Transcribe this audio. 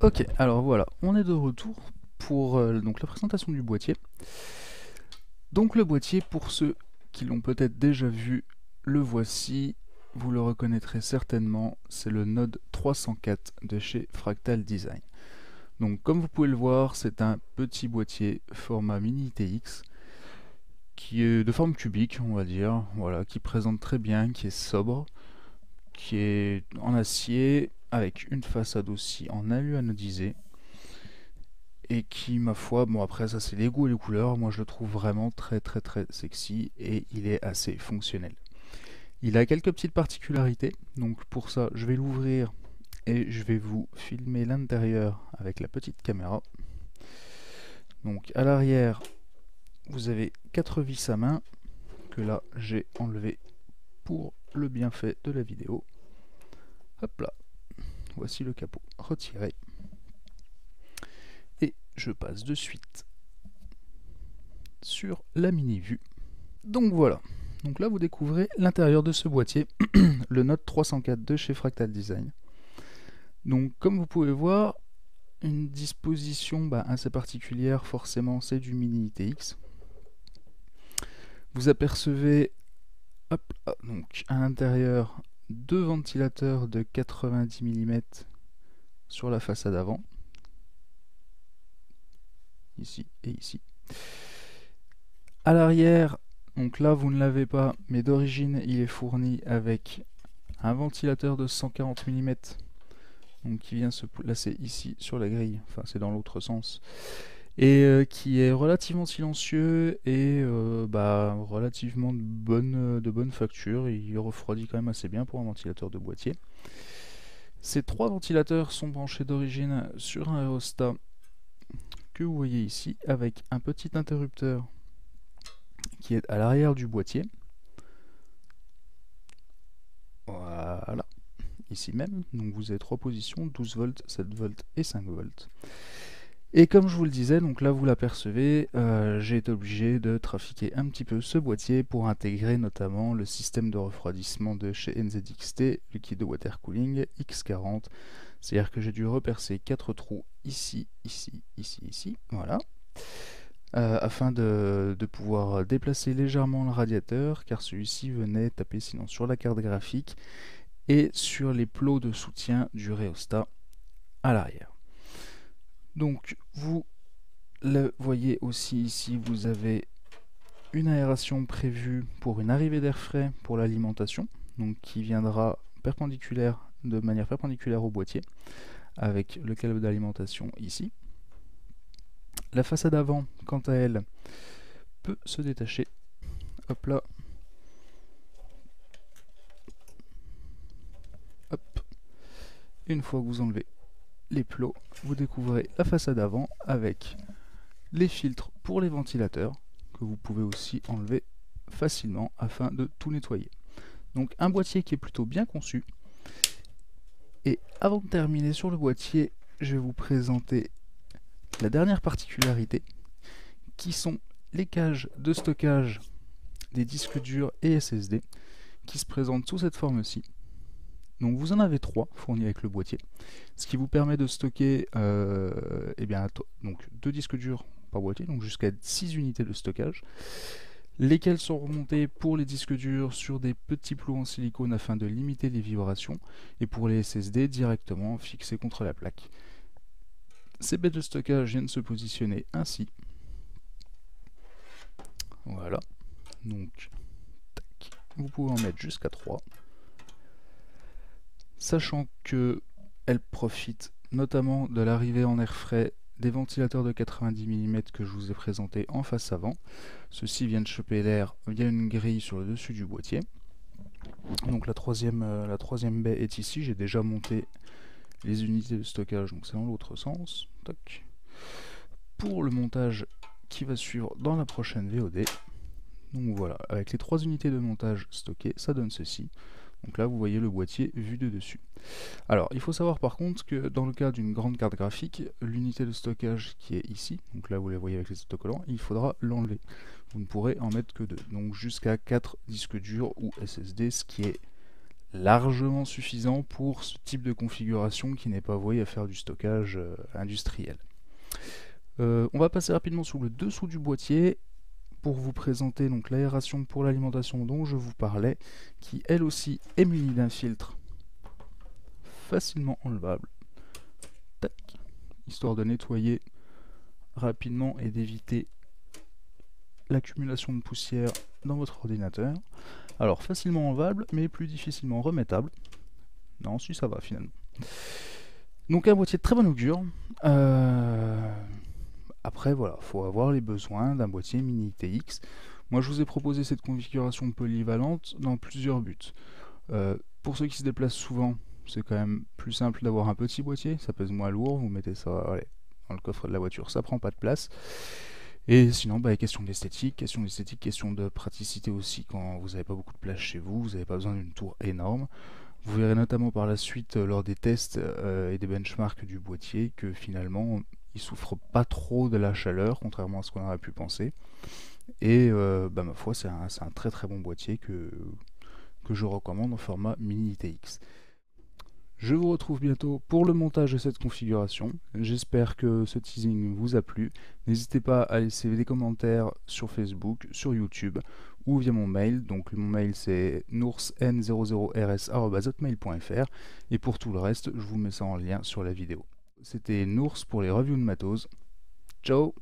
Ok, alors voilà, on est de retour pour donc la présentation du boîtier. Donc le boîtier, pour ceux qui l'ont peut-être déjà vu, le voici, vous le reconnaîtrez certainement, c'est le Node 304 de chez Fractal Design. Donc comme vous pouvez le voir, c'est un petit boîtier format mini ITX qui est de forme cubique, on va dire, voilà, qui présente très bien, qui est sobre, qui est en acier avec une façade aussi en alu anodisé et qui, ma foi, bon après ça c'est les goûts et les couleurs, moi je le trouve vraiment très sexy et il est assez fonctionnel. Il a quelques petites particularités, donc pour ça je vais l'ouvrir et je vais vous filmer l'intérieur avec la petite caméra. Donc à l'arrière vous avez 4 vis à main que là j'ai enlevé pour le bienfait de la vidéo. Hop là, voici le capot retiré. Et je passe de suite sur la mini vue. Donc voilà, donc là vous découvrez l'intérieur de ce boîtier, le Node 304 de chez Fractal Design. Donc comme vous pouvez voir, une disposition assez particulière, forcément c'est du mini ITX. Vous apercevez hop, donc à l'intérieur deux ventilateurs de 90 mm sur la façade avant, ici et ici. À l'arrière, donc là vous ne l'avez pas, mais d'origine il est fourni avec un ventilateur de 140 mm donc qui vient se placer ici sur la grille, enfin c'est dans l'autre sens, et qui est relativement silencieux et relativement de bonne facture. Il refroidit quand même assez bien pour un ventilateur de boîtier. Ces trois ventilateurs sont branchés d'origine sur un aérostat que vous voyez ici, avec un petit interrupteur qui est à l'arrière du boîtier. Voilà, ici même. Donc vous avez trois positions, 12 volts, 7 volts et 5 volts. Et comme je vous le disais, donc là vous l'apercevez, j'ai été obligé de trafiquer un petit peu ce boîtier pour intégrer notamment le système de refroidissement de chez NZXT, Liquid Water Cooling X40. C'est-à-dire que j'ai dû repercer 4 trous ici, ici, voilà. Afin de pouvoir déplacer légèrement le radiateur, car celui-ci venait taper sinon sur la carte graphique et sur les plots de soutien du rhéostat à l'arrière. Donc vous le voyez aussi ici, vous avez une aération prévue pour une arrivée d'air frais pour l'alimentation, donc qui viendra de manière perpendiculaire au boîtier, avec le câble d'alimentation ici. La façade avant, quant à elle, peut se détacher. Hop là. Hop. Une fois que vous enlevez les plots, vous découvrez la façade avant avec les filtres pour les ventilateurs que vous pouvez aussi enlever facilement afin de tout nettoyer. Donc un boîtier qui est plutôt bien conçu. Et avant de terminer sur le boîtier, je vais vous présenter la dernière particularité qui sont les cages de stockage des disques durs et SSD qui se présentent sous cette forme-ci. Donc vous en avez 3 fournis avec le boîtier, ce qui vous permet de stocker donc 2 disques durs par boîtier, donc jusqu'à 6 unités de stockage, lesquels sont remontés pour les disques durs sur des petits plots en silicone afin de limiter les vibrations, et pour les SSD directement fixés contre la plaque. Ces baies de stockage viennent se positionner ainsi. Voilà, donc tac. Vous pouvez en mettre jusqu'à 3. Sachant qu'elle profite notamment de l'arrivée en air frais des ventilateurs de 90 mm que je vous ai présentés en face avant. Ceux-ci viennent choper l'air via une grille sur le dessus du boîtier. Donc la troisième baie est ici, j'ai déjà monté les unités de stockage, donc c'est dans l'autre sens. Toc. Pour le montage qui va suivre dans la prochaine VOD, donc voilà, avec les 3 unités de montage stockées, ça donne ceci. Donc là vous voyez le boîtier vu de dessus. Alors il faut savoir par contre que dans le cas d'une grande carte graphique, l'unité de stockage qui est ici, donc là vous la voyez avec les autocollants, il faudra l'enlever. Vous ne pourrez en mettre que 2, donc jusqu'à 4 disques durs ou SSD, ce qui est largement suffisant pour ce type de configuration qui n'est pas voué à faire du stockage industriel. On va passer rapidement sur le dessous du boîtier pour vous présenter donc l'aération pour l'alimentation dont je vous parlais, qui elle aussi est munie d'un filtre facilement enlevable, tac, histoire de nettoyer rapidement et d'éviter l'accumulation de poussière dans votre ordinateur. Alors facilement enlevable mais plus difficilement remettable. Non, si ça va finalement. Donc un boîtier de très bon augure. Après voilà, faut avoir les besoins d'un boîtier mini ITX. Moi je vous ai proposé cette configuration polyvalente dans plusieurs buts. Pour ceux qui se déplacent souvent, c'est quand même plus simple d'avoir un petit boîtier, ça pèse moins lourd, vous mettez ça allez, dans le coffre de la voiture, ça prend pas de place. Et sinon, question d'esthétique, question de praticité aussi, quand vous n'avez pas beaucoup de place chez vous, vous n'avez pas besoin d'une tour énorme. Vous verrez notamment par la suite, lors des tests et des benchmarks du boîtier, que finalement, il souffre pas trop de la chaleur, contrairement à ce qu'on aurait pu penser. Et ma foi, c'est un très très bon boîtier que je recommande en format mini ITX. Je vous retrouve bientôt pour le montage de cette configuration. J'espère que ce teasing vous a plu. N'hésitez pas à laisser des commentaires sur Facebook, sur YouTube ou via mon mail. Donc mon mail c'est noursn00rs@hotmail.fr et pour tout le reste, je vous mets ça en lien sur la vidéo. C'était Nours pour les reviews de matos. Ciao!